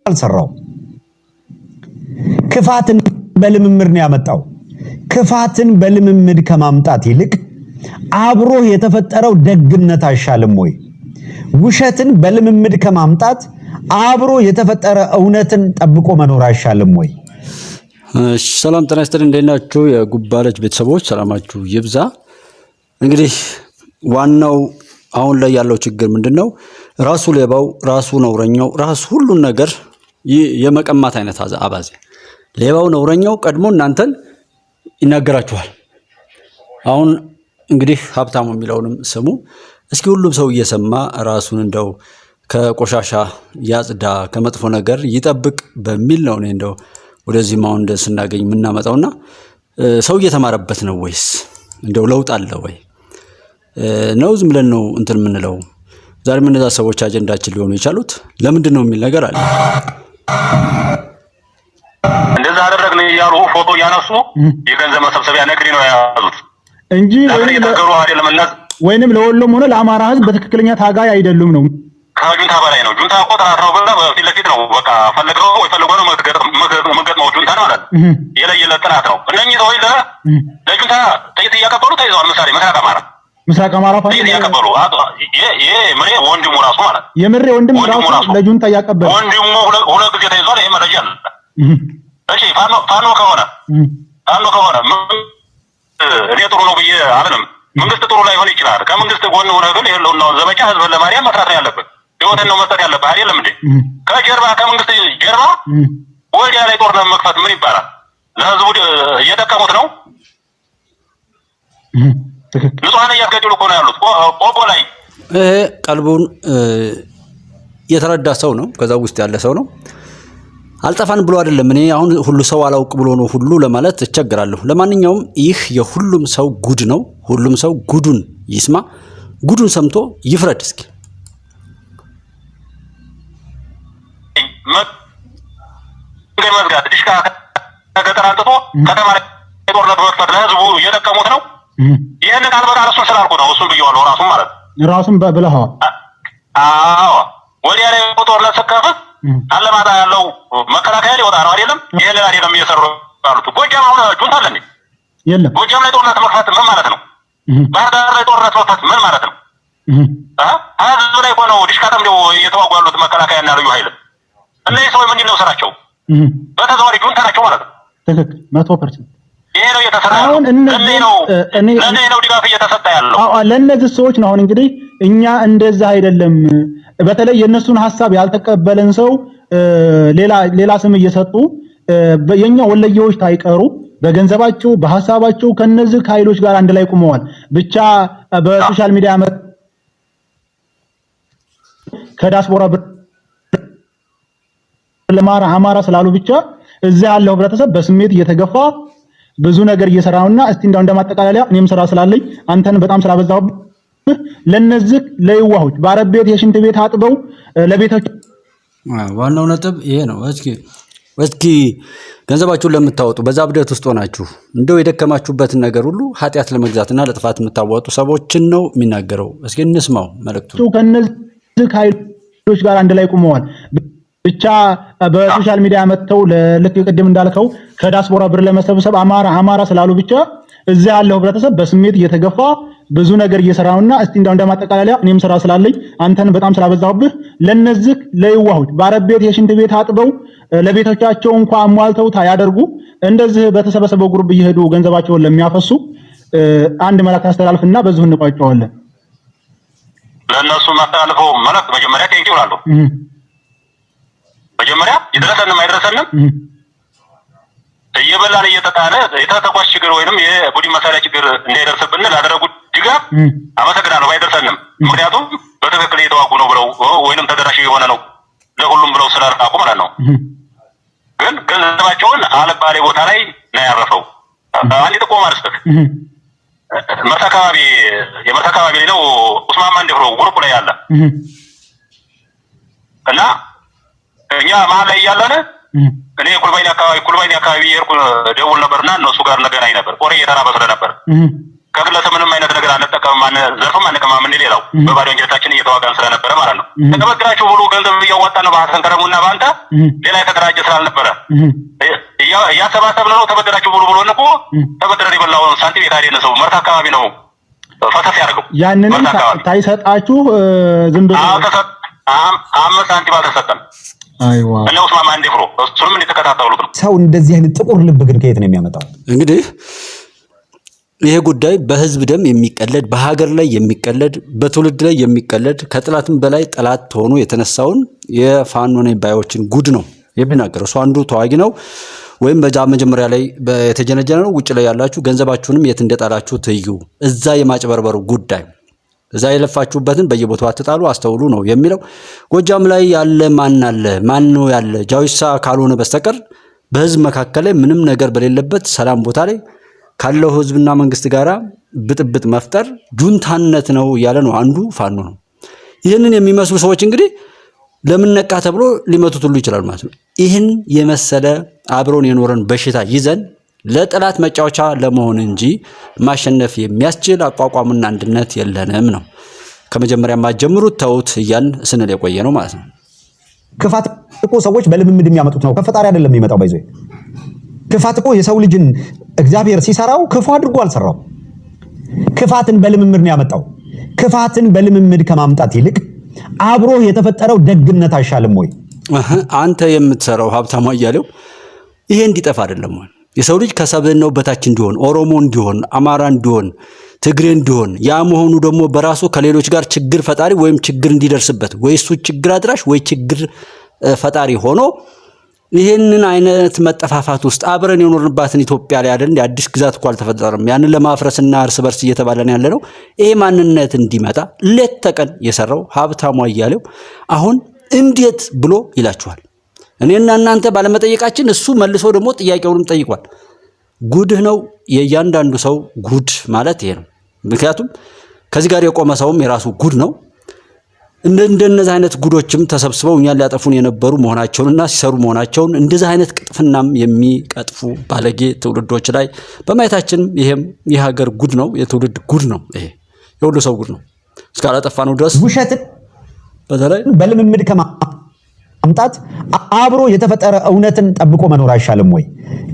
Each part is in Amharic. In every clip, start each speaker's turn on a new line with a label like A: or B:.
A: አልሰራው ክፋትን በልምምድ ነው ያመጣው ክፋትን በልምምድ ከማምጣት ይልቅ አብሮ የተፈጠረው ደግነት አይሻልም ወይ ውሸትን በልምምድ ከማምጣት አብሮ የተፈጠረ እውነትን ጠብቆ መኖር አይሻልም ወይ
B: ሰላም ጤና ይስጥልኝ እንደናችሁ የጉባለች ቤተሰቦች ሰላማችሁ ይብዛ እንግዲህ ዋናው አሁን ላይ ያለው ችግር ምንድነው ራሱ ሌባው ራሱ ነውረኛው ራሱ ሁሉ ነገር የመቀማት አይነት አባዜ ሌባው ነውረኛው ቀድሞ እናንተን ይናገራችኋል አሁን እንግዲህ ሀብታሙ የሚለውንም ስሙ እስኪ ሁሉም ሰው እየሰማ ራሱን እንደው ከቆሻሻ ያጽዳ ከመጥፎ ነገር ይጠብቅ በሚል ነው እንደው ወደዚህ ማውን እንደስናገኝ ምናመጣውና ሰው እየተማረበት ነው ወይስ እንደው ለውጥ አለ ወይ ነው ዝም ብለን ነው እንትን ምንለው ዛሬ ምን እዛ ሰዎች አጀንዳችን ሊሆኑ ይቻሉት ለምንድን ነው የሚል ነገር አለ
C: እንደዛ አደረግን ያሉ ፎቶ ያነሱ የገንዘብ መሰብሰቢያ ነግሪ ነው ያዙት
A: እንጂ ወይንም ለወሎም ሆነ ለአማራ ህዝብ በትክክለኛ ታጋይ አይደሉም ነው
C: ከጁንታ በላይ ነው ጁንታ እኮ ተራራው በላ በፊት ለፊት ነው በቃ ፈልገው ወይ ፈልገው ነው መገጥመው ጁንታ ማለት የለየለት ጥናት ነው እነኚህ ሰዎች ለጁንታ ጥይት እያቀበሉ ተይዘዋል ምሳሌ ምስራቅ አማራ ፋኖ እያቀበሉ ይሄ ምሬ ወንድሙ ራሱ ማለት
A: የምሬ ወንድሙ ራሱ ለጁንታ እያቀበሉ
C: ወንድሙ ሁለት ጊዜ ተይዟል ይሄ መረጃ አለ እሺ ፋኖ ከሆነ እኔ ጥሩ ነው ብዬ አልንም መንግስት ጥሩ ላይሆን ይችላል ከመንግስት ጎን ሆነ ግን ይሄን ነው ዘመቻ ህዝብን ለማርያም መስራት ያለበት ህይወትን ነው መስጠት ያለበት አይደለም እንዴ ከጀርባ ከመንግስት ጀርባ ወዲያ ላይ ጦርነት መክፈት ምን ይባላል ለህዝቡ እየተጠቀሙት ነው ንጹሃን እያስገደሉ እኮ ነው ያሉት ቆቦ ላይ
B: ቀልቡን የተረዳ ሰው ነው ከዛ ውስጥ ያለ ሰው ነው አልጠፋን ብሎ አይደለም እኔ አሁን ሁሉ ሰው አላውቅ ብሎ ነው ሁሉ ለማለት እቸግራለሁ ለማንኛውም ይህ የሁሉም ሰው ጉድ ነው ሁሉም ሰው ጉዱን ይስማ ጉዱን ሰምቶ ይፍረድ እስኪ
C: መዝጋት ዲሽካ ከገጠር አንጥቶ ከተማ ላይ ጦርነት መክፈት ለህዝቡ እየጠቀሙት ነው ይሄንን ካልበራ እሱን ስላልኩ ነው እሱን ብየዋለሁ ራሱን ማለት
A: ራሱን ብለሃው
C: አዎ ወዲያ ላይ ጦርነት ሰከፈት አለማታ ያለው መከላከያ ሊወጣ ነው አይደለም ይሄንን አይደለም እየሰሩ ያሉት ጎጃም አሁን ጁንታ አለ እንዴ
A: የለም
C: ጎጃም ላይ ጦርነት መክፈት ምን ማለት ነው ባህር ዳር ላይ ጦርነት መክፈት ምን ማለት ነው ህዝብ ላይ ሆኖ ዲሽካ ጠምደው እየተዋጉ ያሉት መከላከያ እና ልዩ ኃይል እነዚህ ሰዎች ምንድን ነው ስራቸው በተዘዋዋሪ ጁንታ ናቸው ማለት ነው
A: ትክክል 100%
C: ይሄ ነው እየተሰራ ያለው እነዚህ ነው ድጋፍ እየተሰጠ ያለው
A: ለእነዚህ ሰዎች ነው አሁን እንግዲህ እኛ እንደዛ አይደለም በተለይ የነሱን ሐሳብ ያልተቀበለን ሰው ሌላ ስም እየሰጡ የኛ ወለየዎች ታይቀሩ በገንዘባቸው በሐሳባቸው ከነዚህ ኃይሎች ጋር አንድ ላይ ቆመዋል ብቻ በሶሻል ሚዲያ ከዳስፖራ አማራ ስላሉ ብቻ እዛ ያለው ህብረተሰብ በስሜት እየተገፋ ብዙ ነገር እየሰራውና እስቲ እንዳው እንደማጠቃለያ እኔም ስራ ስላለኝ አንተን በጣም ስላበዛው ለነዚህ ለይዋሁት ባረብ ቤት የሽንት ቤት አጥበው ለቤቶች
B: ዋናው ነጥብ ይሄ ነው እስኪ ገንዘባችሁን ለምታወጡ በዛ ብደት ውስጥ ሆናችሁ እንደው የደከማችሁበትን ነገር ሁሉ ኃጢያት ለመግዛትና ለጥፋት የምታወጡ ሰዎችን ነው የሚናገረው እስኪ እንስማው መልእክቱ
A: ከነዚህ ኃይሎች ጋር አንድ ላይ ቆመዋል ብቻ በሶሻል ሚዲያ መጥተው ለልክ ቅድም እንዳልከው ከዳስፖራ ብር ለመሰብሰብ አማራ ስላሉ ብቻ እዛ ያለው ህብረተሰብ በስሜት እየተገፋ ብዙ ነገር እየሰራውና እስቲ እንዳው እንደማጠቃለያ እኔም ስራ ስላለኝ አንተን በጣም ስላበዛሁብህ ለነዚህ ለይዋሁት ባረብ ቤት የሽንት ቤት አጥበው ለቤቶቻቸው እንኳን አሟልተው ታያደርጉ እንደዚህ በተሰበሰበው ግሩፕ እየሄዱ ገንዘባቸውን ለሚያፈሱ አንድ መልእክት አስተላልፍና በዚሁ እንቋጨዋለን
C: ለነሱ ማስተላልፈው መልእክት መጀመሪያ ቴንኪው እላለሁ መጀመሪያ ይድረሰንም አይድረሰንም እየበላን እየተጣለ የተተኳሽ ችግር ወይንም የቡድን መሳሪያ ችግር እንዳይደርስብን ላደረጉት ድጋፍ አመሰግናለሁ ባይደርሰንም ምክንያቱም በትክክል እየተዋጉ ነው ብለው ወይንም ተደራሽ የሆነ ነው ለሁሉም ብለው ስላልታቁ ማለት ነው ግን ገንዘባቸውን አለባሌ ቦታ ላይ ነው ያረፈው አንዴ ተቆማ አርስክ የመርካካባቢ ነው ኡስማን ማንደፍሮ ግሩፕ ላይ ያለ እና እኛ መሀል ላይ ያለነ እኔ ኩልባይኒ አካባቢ የርኩ ደውል ነበርና እነሱ ጋር ነገናኝ ነበር ቆሬ የተራበ ስለነበር ከግለሰብ ምንም አይነት ነገር አንጠቀምም፣ ዘርፍም አንቀማም። እንደ ሌላው በባዶ እንጀታችን እየተዋጋን ስለነበረ ማለት ነው። ተበድራችሁ ብሎ ገንዘብ እያዋጣን ነው በሐሰን ከረሙና በአንተ ሌላ የተደራጀ ስላልነበረ እያሰባሰብን ነው። ተበድራችሁ ብሎ እኮ ተበድረን የበላውን ሳንቲም የታደነ ሰው መርት አካባቢ ነው ፈሰስ ያደርገው።
A: ያንንም ታይሰጣችሁ ዝም ብሎ
C: 5 ሳንቲም አልተሰጠም።
A: አይዋ
C: እና ኡስማን አንዴፍሮ እሱንም እንደተከታተሉት ነው።
D: ሰው እንደዚህ አይነት ጥቁር ልብ ግን ከየት ነው የሚያመጣው?
B: እንግዲህ ይሄ ጉዳይ በህዝብ ደም የሚቀለድ በሀገር ላይ የሚቀለድ በትውልድ ላይ የሚቀለድ ከጥላትም በላይ ጠላት ሆኖ የተነሳውን የፋኖ ነኝ ባዮችን ጉድ ነው የሚናገረው። እሱ አንዱ ተዋጊ ነው ወይም በዛ መጀመሪያ ላይ የተጀነጀነ ነው። ውጭ ላይ ያላችሁ ገንዘባችሁንም የት እንደጣላችሁ ትዩ። እዛ የማጭበርበሩ ጉዳይ እዛ የለፋችሁበትን በየቦታው አትጣሉ፣ አስተውሉ ነው የሚለው። ጎጃም ላይ ያለ ማን ነው ያለ ጃዊሳ ካልሆነ በስተቀር በህዝብ መካከል ላይ ምንም ነገር በሌለበት ሰላም ቦታ ላይ ካለው ህዝብና መንግስት ጋራ ብጥብጥ መፍጠር ጁንታነት ነው እያለ ነው አንዱ ፋኖ ነው። ይህንን የሚመስሉ ሰዎች እንግዲህ ለምን ነቃ ተብሎ ሊመቱት ሁሉ ይችላል ማለት ነው። ይህን የመሰለ አብሮን የኖረን በሽታ ይዘን ለጠላት መጫወቻ ለመሆን እንጂ ማሸነፍ የሚያስችል አቋቋምና አንድነት የለንም ነው። ከመጀመሪያ ማጀምሩት ተውት እያልን ስንል የቆየ ነው ማለት ነው።
D: ክፋት እኮ ሰዎች በልምምድ የሚያመጡት ነው፣ ከፈጣሪ አይደለም የሚመጣው። ባይዘይ ክፋት እኮ የሰው ልጅን እግዚአብሔር ሲሰራው ክፉ አድርጎ አልሰራው። ክፋትን በልምምድ ነው ያመጣው። ክፋትን በልምምድ ከማምጣት ይልቅ አብሮ የተፈጠረው ደግነት አይሻልም ወይ?
B: አንተ የምትሰራው ሀብታሙ አያሌው ይሄ እንዲጠፋ አይደለም ወይ? የሰው ልጅ ከሰብዕናው በታች እንዲሆን፣ ኦሮሞ እንዲሆን፣ አማራ እንዲሆን፣ ትግሬ እንዲሆን፣ ያ መሆኑ ደግሞ በራሱ ከሌሎች ጋር ችግር ፈጣሪ ወይም ችግር እንዲደርስበት ወይ እሱ ችግር አድራሽ ወይ ችግር ፈጣሪ ሆኖ ይሄንን አይነት መጠፋፋት ውስጥ አብረን የኖርንባትን ኢትዮጵያ ላይ አይደል አዲስ ግዛት እኮ አልተፈጠረም። ያንን ለማፍረስና እርስ በርስ እየተባለን ያለ ነው። ይሄ ማንነት እንዲመጣ ሌት ተቀን የሰራው ሀብታሙ አያሌው አሁን እንዴት ብሎ ይላችኋል? እኔና እናንተ ባለመጠየቃችን እሱ መልሶ ደግሞ ጥያቄውንም ጠይቋል። ጉድህ ነው። የእያንዳንዱ ሰው ጉድ ማለት ይሄ ነው። ምክንያቱም ከዚህ ጋር የቆመ ሰውም የራሱ ጉድ ነው። እንደነዚህ አይነት ጉዶችም ተሰብስበው እኛን ሊያጠፉን የነበሩ መሆናቸውንና ሲሰሩ መሆናቸውን እንደዚህ አይነት ቅጥፍናም የሚቀጥፉ ባለጌ ትውልዶች ላይ በማየታችን ይሄም የሀገር ጉድ ነው፣ የትውልድ ጉድ ነው። ይሄ የሁሉ ሰው ጉድ ነው እስካላጠፋ ነው ድረስ።
D: ውሸትን
B: በተለይ
D: በልምምድ ከማምጣት አብሮ የተፈጠረ እውነትን ጠብቆ መኖር አይሻልም ወይ?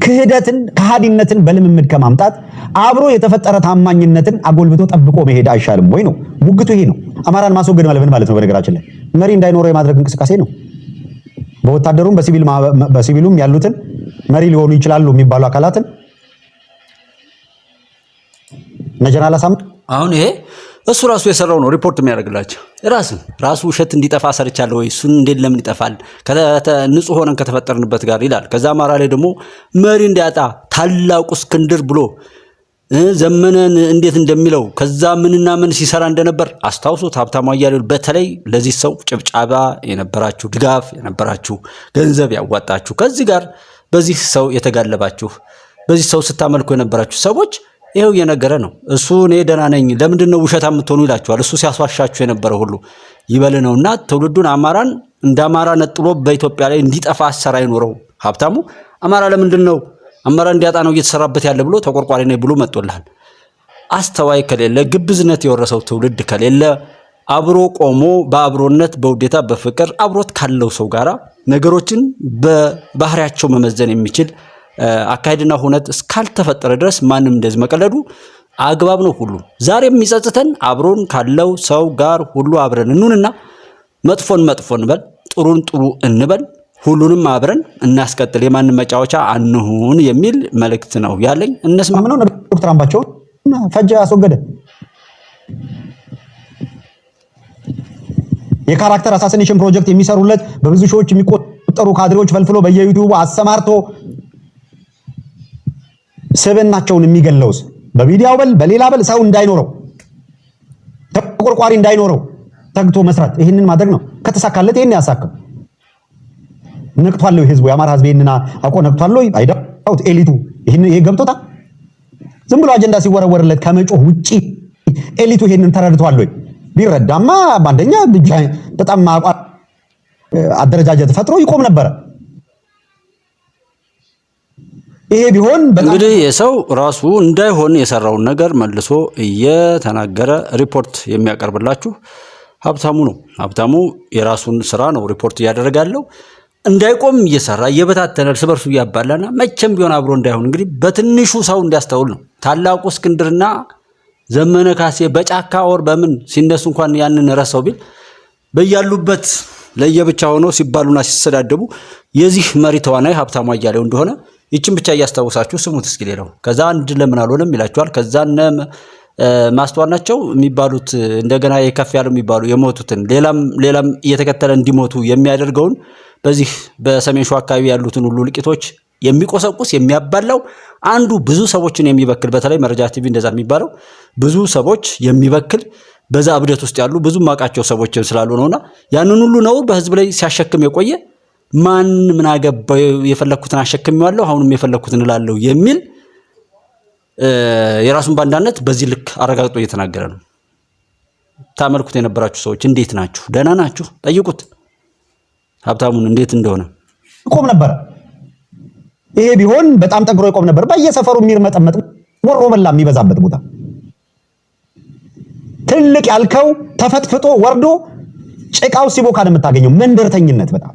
D: ክህደትን ከሃዲነትን በልምምድ ከማምጣት አብሮ የተፈጠረ ታማኝነትን አጎልብቶ ጠብቆ መሄድ አይሻልም ወይ ነው ሙግቱ። ይሄ ነው አማራን ማስወገድ ማለት ነው። በነገራችን ላይ መሪ እንዳይኖረው የማድረግ እንቅስቃሴ ነው። በወታደሩም በሲቪሉም ያሉትን መሪ ሊሆኑ ይችላሉ የሚባሉ አካላትን ነጀራላ ሳም
B: አሁን ይሄ እሱ ራሱ የሰራው ነው ሪፖርት የሚያደርግላቸው ራሱ ውሸት እንዲጠፋ ሰርቻለሁ ወይ እሱን እንዴት ለምን ይጠፋል ንጹህ ሆነን ከተፈጠርንበት ጋር ይላል። ከዛ አማራ ላይ ደግሞ መሪ እንዲያጣ ታላቁ እስክንድር ብሎ ዘመነን እንዴት እንደሚለው ከዛ ምንና ምን ሲሰራ እንደነበር አስታውሱት። ሀብታሙ አያሌው በተለይ ለዚህ ሰው ጭብጫባ የነበራችሁ ድጋፍ የነበራችሁ ገንዘብ ያዋጣችሁ ከዚህ ጋር በዚህ ሰው የተጋለባችሁ በዚህ ሰው ስታመልኩ የነበራችሁ ሰዎች ይሄው እየነገረ ነው። እሱ እኔ ደህና ነኝ ለምንድነው ውሸታ የምትሆኑ ይላችኋል። እሱ ሲያስዋሻችሁ የነበረ ሁሉ ይበል ነውና ትውልዱን አማራን እንደ አማራ ነጥሎ በኢትዮጵያ ላይ እንዲጠፋ አሰራ ይኖረው ሀብታሙ አማራ ለምንድነው አማራ እንዲያጣ ነው እየተሰራበት ያለ ብሎ ተቆርቋሪ ነኝ ብሎ መጥቶልሃል። አስተዋይ ከሌለ ግብዝነት የወረሰው ትውልድ ከሌለ አብሮ ቆሞ በአብሮነት በውዴታ በፍቅር አብሮት ካለው ሰው ጋራ ነገሮችን በባህሪያቸው መመዘን የሚችል አካሄድና ሁነት እስካልተፈጠረ ድረስ ማንም እንደዚህ መቀለዱ አግባብ ነው። ሁሉ ዛሬ የሚጸጽተን አብሮን ካለው ሰው ጋር ሁሉ አብረን እንሁንና መጥፎን መጥፎ እንበል ጥሩን ጥሩ እንበል ሁሉንም አብረን እናስቀጥል የማንም መጫወቻ አንሁን የሚል መልእክት ነው ያለኝ። እነስማ
D: ነው ዶክተር አምባቸው ፈጀ አስወገደ የካራክተር አሳሲኔሽን ፕሮጀክት የሚሰሩለት በብዙ ሺዎች የሚቆጠሩ ካድሬዎች ፈልፍሎ በየዩቲዩቡ አሰማርቶ ስብናቸውን የሚገለውስ በሚዲያው በል በሌላ በል ሰው እንዳይኖረው ተቆርቋሪ እንዳይኖረው ተግቶ መስራት ይሄንን ማድረግ ነው። ከተሳካለት ይሄን ያሳካው ነቅቷል። ህዝቡ የአማራ ህዝብ ይሄንና አውቆ ነቅቷል። አይዳውት ኤሊቱ ይሄ ገብቶታል። ዝም ብሎ አጀንዳ ሲወረወርለት ከመጮህ ውጪ ኤሊቱ ይሄንን ተረድቷል። ቢረዳማ ባንደኛ በጣም አደረጃጀት ፈጥሮ ይቆም ነበር። ይሄ ቢሆን
B: እንግዲህ የሰው ራሱ እንዳይሆን የሰራውን ነገር መልሶ እየተናገረ ሪፖርት የሚያቀርብላችሁ ሀብታሙ ነው። ሀብታሙ የራሱን ስራ ነው ሪፖርት እያደረገ ያለው። እንዳይቆም እየሰራ እየበታተነ እርስ በርሱ እያባላና መቼም ቢሆን አብሮ እንዳይሆን እንግዲህ በትንሹ ሰው እንዲያስተውል ነው። ታላቁ እስክንድርና ዘመነ ካሴ በጫካ ወር በምን ሲነሱ እንኳን ያንን ረሰው ቢል በያሉበት ለየብቻ ሆነው ሲባሉና ሲሰዳደቡ የዚህ መሪ ተዋናይ ሀብታሙ አያሌው እንደሆነ ይችን ብቻ እያስታወሳችሁ ስሙት እስኪ። ሌላው ከዛ አንድ ለምን አልሆነም ይላችኋል። ከዛ ማስተዋል ናቸው የሚባሉት እንደገና የከፍ ያለው የሚባሉ የሞቱትን ሌላም እየተከተለ እንዲሞቱ የሚያደርገውን በዚህ በሰሜን ሸዋ አካባቢ ያሉትን ሁሉ ልቂቶች የሚቆሰቁስ የሚያባላው አንዱ ብዙ ሰዎችን የሚበክል በተለይ መረጃ ቲቪ እንደዛ የሚባለው ብዙ ሰዎች የሚበክል በዛ እብደት ውስጥ ያሉ ብዙ ማቃቸው ሰዎች ስላሉ ነውና ያንን ሁሉ ነው በህዝብ ላይ ሲያሸክም የቆየ ማን ምን አገባው የፈለኩትን አሸክሜዋለሁ አሁንም የፈለኩትን እላለሁ የሚል የራሱን ባንዳነት በዚህ ልክ አረጋግጦ እየተናገረ ነው። ታመልኩት የነበራችሁ ሰዎች እንዴት ናችሁ? ደህና ናችሁ? ጠይቁት ሀብታሙን እንዴት እንደሆነ።
D: ቆም ነበር። ይሄ ቢሆን በጣም ጠግሮ ይቆም ነበር። በየሰፈሩ የሚርመጠመጥ ወሮ በላ የሚበዛበት ቦታ ትልቅ ያልከው ተፈጥፍጦ ወርዶ ጭቃው ሲቦካ ነው የምታገኘው። መንደርተኝነት፣ በጣም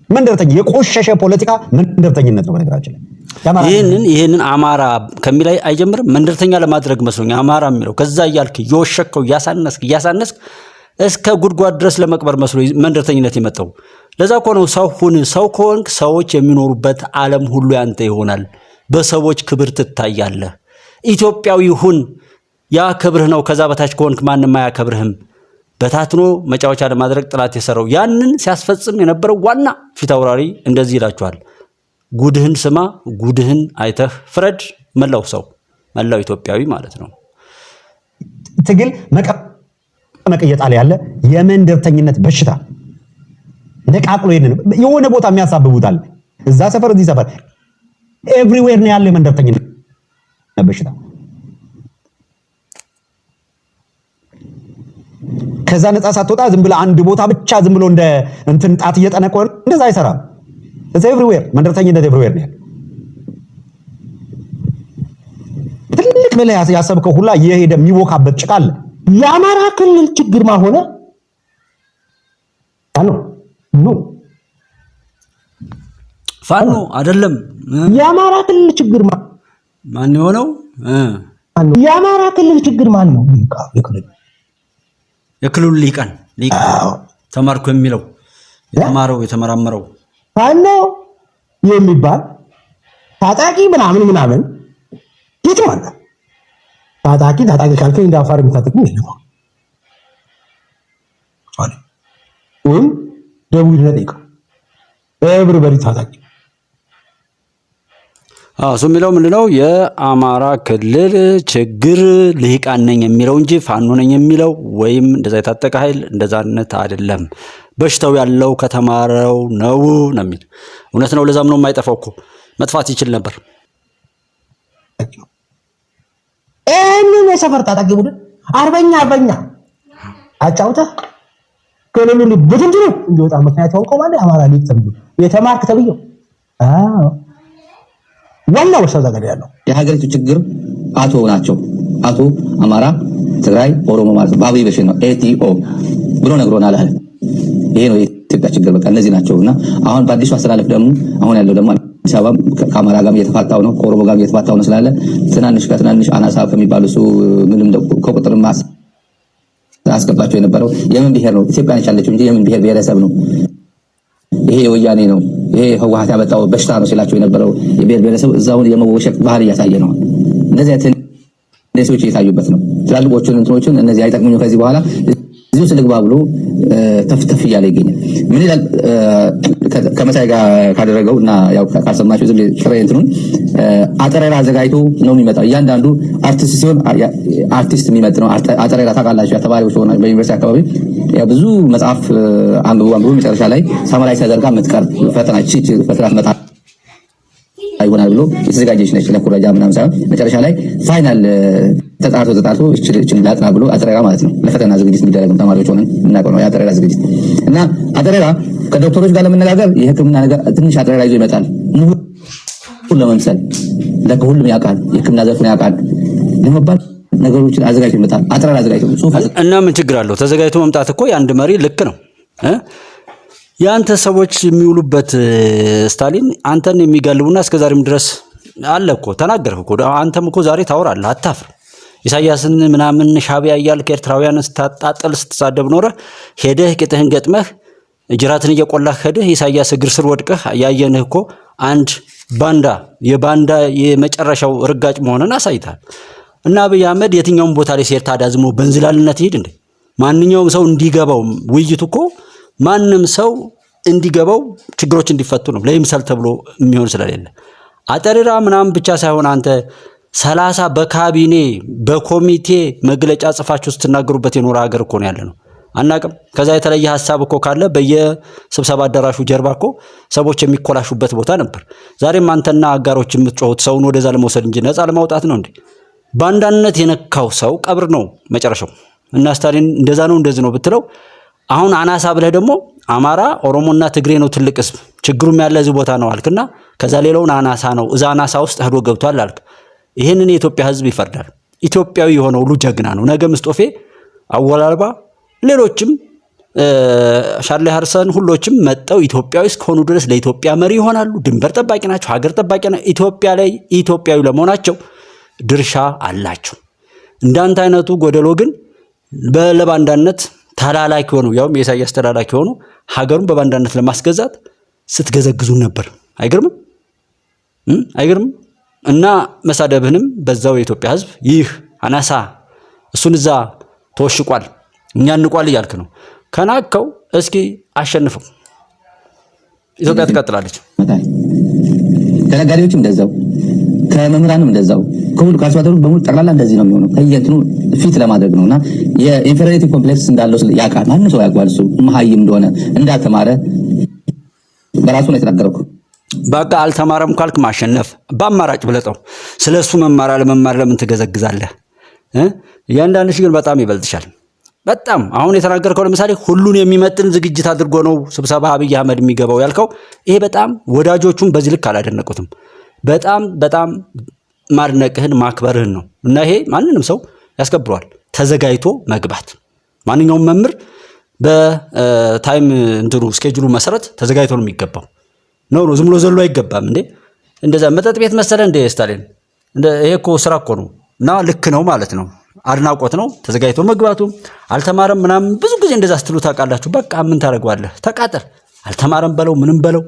D: መንደርተኝ የቆሸሸ ፖለቲካ መንደርተኝነት ነው። በነገራችን ላይ
B: ይሄንን አማራ ከሚላይ አይጀምርም። መንደርተኛ ለማድረግ መስሎኝ አማራ የሚለው ከዛ እያልክ የወሸከው እያሳነስክ እስከ ጉድጓድ ድረስ ለመቅበር መስሎ መንደርተኝነት የመጣው ለዛ እኮ ነው። ሰው ከሆንክ ሰዎች የሚኖሩበት ዓለም ሁሉ ያንተ ይሆናል። በሰዎች ክብር ትታያለህ። ኢትዮጵያዊ ሁን፣ ያ ክብርህ ነው። ከዛ በታች ከሆንክ ማንም አያከብርህም። በታትኖ መጫወቻ ለማድረግ ጥላት የሰራው ያንን ሲያስፈጽም የነበረው ዋና ፊት አውራሪ እንደዚህ ይላችኋል። ጉድህን ስማ፣ ጉድህን አይተህ ፍረድ። መላው ኢትዮጵያዊ ማለት ነው።
D: ትግል መቀየጣል ያለ የመንደርተኝነት በሽታ ነቃቅሎ የሆነ ቦታ የሚያሳብቡታል። እዛ ሰፈር እዚህ ሰፈር ኤቭሪዌር ነው ያለ የመንደርተኝነት በሽታ። ከዛ ነፃ ሳትወጣ ዝም ብለህ አንድ ቦታ ብቻ ዝም ብሎ እንደ እንትን ጣት እየጠነቆረ እንደዛ አይሰራም። እዛ ኤቭሪዌር መንደርተኝነት ኤቭሪዌር ነው ያለ። ትልቅ ብለህ ያሰብከው ሁላ እየሄደ የሚቦካበት ጭቃ አለ።
A: የአማራ ክልል ችግር ማሆነ
B: ፋኖ አይደለም።
A: የአማራ ክልል ችግር
B: ማን የሆነው?
A: የአማራ ክልል ችግር ማን ነው?
B: የክልሉ ሊቃን ተማርኩ የሚለው የተማረው የተመራመረው
A: ፋኖ የሚባል ታጣቂ ምናምን የትም አለ። ታጣቂ ካልከኝ እንደ አፋር የሚታጠቅም የለም። ወይም ደቡብ ይነጠይቀው ኤቭሪባዲ ታጣቂ።
B: እሱ የሚለው ምንድነው? የአማራ ክልል ችግር ልሂቃን ነኝ የሚለው እንጂ ፋኖ ነኝ የሚለው ወይም እንደዛ የታጠቀ ኃይል እንደዛነት አይደለም። በሽታው ያለው ከተማረው ነው የሚል እውነት ነው። ለዛም ነው የማይጠፋው እኮ መጥፋት ይችል ነበር።
A: እኔም የሰፈር ታጣቂ ቡድን አርበኛ አጫውተህ ከለሉ በትንትኑ እንዲወጣ ምክንያት ሆንከው ማለት አማራ ሊቅ ተብሎ የተማርክ ተብዬው ዋናው ሰው ዘገደ ያለው
E: የሀገሪቱ ችግር አቶ ናቸው። አቶ አማራ፣ ትግራይ፣ ኦሮሞ ማለት ነው። ባብይ በሽን ነው ኤቲኦ ብሎ ነግሮናል አለ። ይሄ ነው የኢትዮጵያ ችግር። በቃ እነዚህ ናቸውና አሁን በአዲሱ አስተላለፍ ደግሞ አሁን ያለው ደግሞ አዲስ አበባ ከአማራ ጋር እየተፋታው ነው፣ ከኦሮሞ ጋር እየተፋታው ነው ስላለ ትናንሽ አናሳ ከሚባሉ እሱ ምንም ከቁጥር አስገባቸው የነበረው የምን ብሔር ነው? ኢትዮጵያ ነች ያለችው እንጂ የምን ብሔረሰብ ነው? ይሄ የወያኔ ነው፣ ይሄ ህወሓት ያመጣው በሽታ ነው ሲላቸው የነበረው የብሔረሰብ እዛውን የመወሸቅ ባህል እያሳየ ነው። እንደዚህ አይነት እንደዚህ እየታዩበት ነው። ትላልቆቹን እንትኖችን እነዚህ አይጠቅሙኝ ከዚህ በኋላ እዚሁ ስልግባ ብሎ ተፍተፍ እያለ ይገኛል። ምን ይላል? ከመሳይ ጋር ካደረገው እና ያው ካልሰማችሁ ዝም ብዬ እንትኑን አጠሬራ አዘጋጅቶ ነው የሚመጣው። እያንዳንዱ አርቲስት ሲሆን አርቲስት የሚመጥ ነው። አጠሬራ ታውቃላችሁ፣ ተማሪዎች ሆነ በዩኒቨርሲቲ አካባቢ ያው ብዙ መጽሐፍ አንብቡ መጨረሻ ላይ ሳማራይ ተደርጋ የምትቀርብ ፈተና መጣ አይሆናል ብሎ የተዘጋጀች ነች። ለኩረጃ ምናምን ሳይሆን መጨረሻ ላይ ፋይናል ተጣርቶ እቺን ላጥና ብሎ አጠሬራ ማለት ነው። ለፈተና ዝግጅት የሚደረግ ተማሪዎች ሆነን እናቀው ነው የአጠሬራ ዝግጅት እና አጠሬራ ከዶክተሮች ጋር ለመነጋገር የሕክምና ነገር ትንሽ አጠሬራ ይዞ ይመጣል። ለመምሰል ለከ ሁሉም ያውቃል የሕክምና ዘርፍ ነው ያውቃል ለመባል ነገሮችን አዘጋጅቶ ይመጣል። አጥራር አዘጋጅቶ ጽሁፍ
B: እና ምን ችግር አለው? ተዘጋጅቶ መምጣት እኮ የአንድ መሪ ልክ ነው። የአንተ ሰዎች የሚውሉበት ስታሊን አንተን የሚጋልቡና እስከዛሬም ድረስ አለ እኮ ተናገርክ እኮ። አንተም እኮ ዛሬ ታወራለህ፣ አታፍር። ኢሳያስን ምናምን ሻቢያ እያልክ ኤርትራውያንን ስታጣጥል ስትሳደብ ኖረ ሄደህ ቂጥህን ገጥመህ ጅራትን እየቆላህ ሄደህ ኢሳያስ እግር ስር ወድቀህ ያየንህ እኮ አንድ የባንዳ የመጨረሻው ርጋጭ መሆንን አሳይታል። እና አብይ አህመድ የትኛውም ቦታ ላይ ሴር ታዳዝሞ በእንዝላልነት ይሄድ እንዴ? ማንኛውም ሰው እንዲገባው ውይይቱ እኮ ማንም ሰው እንዲገባው ችግሮች እንዲፈቱ ነው። ለይምሰል ተብሎ የሚሆን ስለሌለ አጠሪራ ምናምን ብቻ ሳይሆን አንተ 30 በካቢኔ በኮሚቴ መግለጫ ጽፋችሁ ስትናገሩበት የኖረ ሀገር እኮ ነው ያለ ነው። አናቅም። ከዛ የተለየ ሐሳብ እኮ ካለ በየስብሰባ አዳራሹ ጀርባ እኮ ሰዎች የሚኮላሹበት ቦታ ነበር። ዛሬም አንተና አጋሮች የምትጮሁት ሰውን ወደዛ ለመውሰድ እንጂ ነፃ ለማውጣት ነው እንዴ? ባንዳነት የነካው ሰው ቀብር ነው መጨረሻው። እና ስታሊን እንደዛ ነው እንደዚህ ነው ብትለው አሁን አናሳ ብለህ ደግሞ አማራ ኦሮሞና ትግሬ ነው ትልቅ ህዝብ ችግሩም ያለ እዚህ ቦታ ነው አልክና ከዛ ሌላውን አናሳ ነው እዛ አናሳ ውስጥ ሄዶ ገብቷል አልክ። ይሄንን የኢትዮጵያ ህዝብ ይፈርዳል። ኢትዮጵያዊ የሆነው ሁሉ ጀግና ነው። ነገ ምስጦፌ አወላልባ ሌሎችም ሻርሊ ሃርሰን ሁሎችም መጣው ኢትዮጵያዊ እስከሆኑ ድረስ ለኢትዮጵያ መሪ ይሆናሉ። ድንበር ጠባቂ ናቸው፣ ሀገር ጠባቂ ናቸው። ኢትዮጵያ ላይ ኢትዮጵያዊ ለመሆናቸው ድርሻ አላቸው። እንዳንተ አይነቱ ጎደሎ ግን ለባንዳነት ተላላኪ ሆኑ፣ ያውም የኢሳያስ ተላላኪ ሆኑ ሀገሩን በባንዳነት ለማስገዛት ስትገዘግዙ ነበር። አይገርምም? አይገርምም? እና መሳደብህንም በዛው የኢትዮጵያ ህዝብ ይህ አናሳ እሱን እዛ ተወሽቋል እኛ እንቋል እያልክ ነው። ከናከው እስኪ አሸንፈው፣ ኢትዮጵያ ትቀጥላለች።
E: ከነጋዴዎችም እንደዛው ከመምህራንም እንደዛው ከሁሉ ከአስባተሩ በሙሉ ጠቅላላ እንደዚህ ነው የሚሆነው። ከየትኑ ፊት ለማድረግ ነውና የኢንፌሪዮሪቲ ኮምፕሌክስ እንዳለው ያውቃል። ማንም ሰው ያውቃል። እሱ መሀይም እንደሆነ እንዳልተማረ በራሱ ነው የተናገረው።
B: በቃ አልተማረም ካልክ ማሸነፍ በአማራጭ ብለጠው። ስለሱ መማር አለመማር ለምን ትገዘግዛለህ? እያንዳንድሽ ግን በጣም ይበልጥሻል። በጣም አሁን የተናገርከው ለምሳሌ ሁሉን የሚመጥን ዝግጅት አድርጎ ነው ስብሰባ አብይ አህመድ የሚገባው ያልከው። ይሄ በጣም ወዳጆቹን በዚህ ልክ አላደነቁትም። በጣም ማድነቅህን ማክበርህን ነው። እና ይሄ ማንንም ሰው ያስከብረዋል። ተዘጋጅቶ መግባት ማንኛውም መምህር በታይም እንትኑ ስኬጁሉ መሰረት ተዘጋጅቶ ነው የሚገባው። ነው ዝም ብሎ ዘሎ አይገባም እንዴ? እንደዛ መጠጥ ቤት መሰለ እንደ ስታሊን ይሄ እኮ ስራ እኮ ነው። እና ልክ ነው ማለት ነው። አድናቆት ነው ተዘጋጅቶ መግባቱ። አልተማረም ምናምን ብዙ ጊዜ እንደዛ ስትሉ ታውቃላችሁ። በቃ ምን ታደርገዋለህ? ተቃጠል። አልተማረም በለው ምንም በለው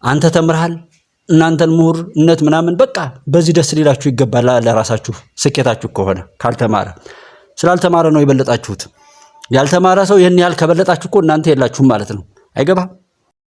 B: አንተ ተምርሃል። እናንተን ምሁርነት ምናምን በቃ በዚህ ደስ ሊላችሁ ይገባል። ለራሳችሁ ስኬታችሁ ከሆነ ካልተማረ ስላልተማረ ነው የበለጣችሁት። ያልተማረ ሰው ይሄን ያህል ከበለጣችሁ እኮ እናንተ የላችሁም ማለት ነው። አይገባም?